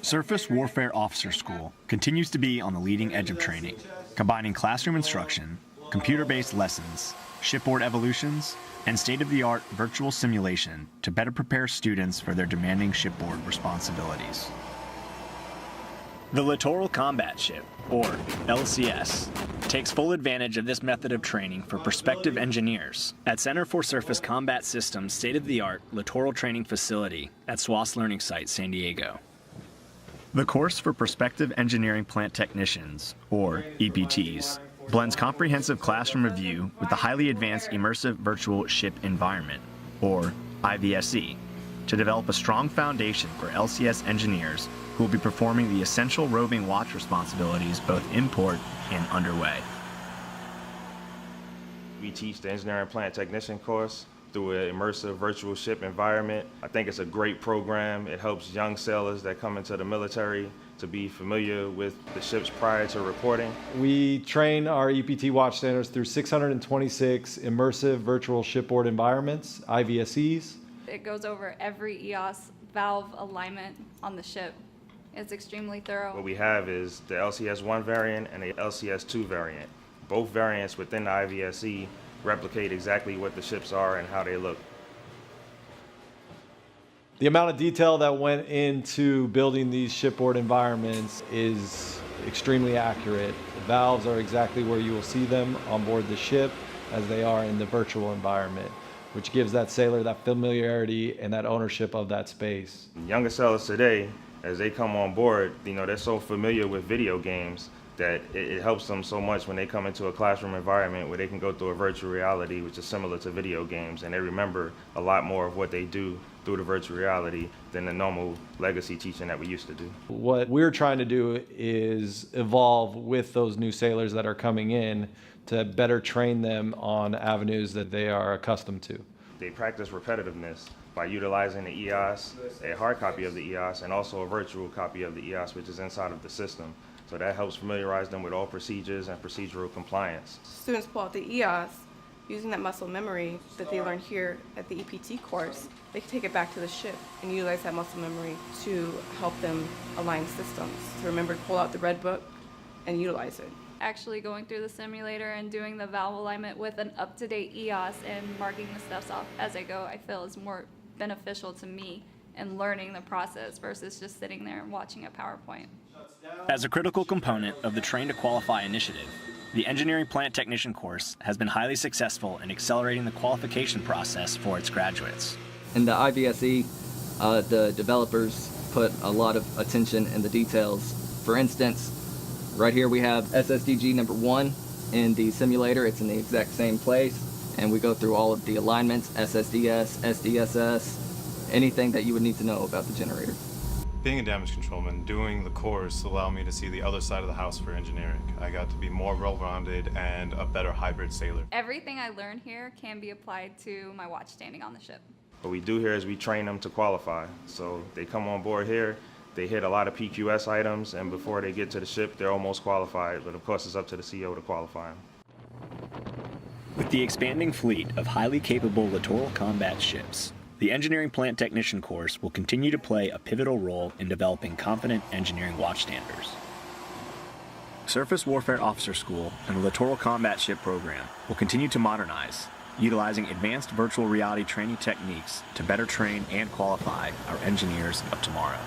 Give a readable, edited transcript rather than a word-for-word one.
Surface Warfare Officer School continues to be on the leading edge of training, combining classroom instruction, computer-based lessons, shipboard evolutions, and state-of-the-art virtual simulation to better prepare students for their demanding shipboard responsibilities. The Littoral Combat Ship, or LCS, takes full advantage of this method of training for prospective engineers at Center for Surface Combat Systems' state-of-the-art Littoral Training Facility at SWOS Learning Site, San Diego. The course for Prospective Engineering Plant Technicians, or EPTs, blends comprehensive classroom review with the highly advanced immersive virtual ship environment, or IVSE, to develop a strong foundation for LCS engineers who will be performing the essential roving watch responsibilities both in port and underway. We teach the Engineering Plant Technician course through an immersive virtual ship environment. I think it's a great program. It helps young sailors that come into the military to be familiar with the ships prior to reporting. We train our EPT watchstanders through 626 immersive virtual shipboard environments, IVSEs. It goes over every EOS valve alignment on the ship. It's extremely thorough. What we have is the LCS-1 variant and the LCS-2 variant. Both variants within the IVSE replicate exactly what the ships are and how they look. The amount of detail that went into building these shipboard environments is extremely accurate. The valves are exactly where you will see them on board the ship as they are in the virtual environment, which gives that sailor that familiarity and that ownership of that space. Younger sailors today, as they come on board, they're so familiar with video games that it helps them so much when they come into a classroom environment where they can go through a virtual reality, which is similar to video games, and they remember a lot more of what they do through the virtual reality than the normal legacy teaching that we used to do. What we're trying to do is evolve with those new sailors that are coming in to better train them on avenues that they are accustomed to. They practice repetitiveness by utilizing the EOS, a hard copy of the EOS, and also a virtual copy of the EOS, which is inside of the system. So that helps familiarize them with all procedures and procedural compliance. Students pull out the EOS, using that muscle memory that they learn here at the EPT course. They can take it back to the ship and utilize that muscle memory to help them align systems. To remember to pull out the red book and utilize it. Actually going through the simulator and doing the valve alignment with an up-to-date EOS and marking the steps off as I go, I feel is more beneficial to me in learning the process versus just sitting there and watching a PowerPoint. As a critical component of the Train to Qualify initiative, the Engineering Plant Technician course has been highly successful in accelerating the qualification process for its graduates. In the IVSE, the developers put a lot of attention in the details. For instance, right here we have SSDG number 1 in the simulator. It's in the exact same place, and we go through all of the alignments, SSDS, SDSS, anything that you would need to know about the generator. Being a damage controlman, doing the course allowed me to see the other side of the house for engineering. I got to be more well-rounded and a better hybrid sailor. Everything I learn here can be applied to my watch standing on the ship. What we do here is we train them to qualify. So they come on board here, they hit a lot of PQS items, and before they get to the ship, they're almost qualified. But of course, it's up to the CO to qualify them. With the expanding fleet of highly capable littoral combat ships, the Engineering Plant Technician course will continue to play a pivotal role in developing confident engineering watchstanders. Surface Warfare Officer School and the Littoral Combat Ship program will continue to modernize, utilizing advanced virtual reality training techniques to better train and qualify our engineers of tomorrow.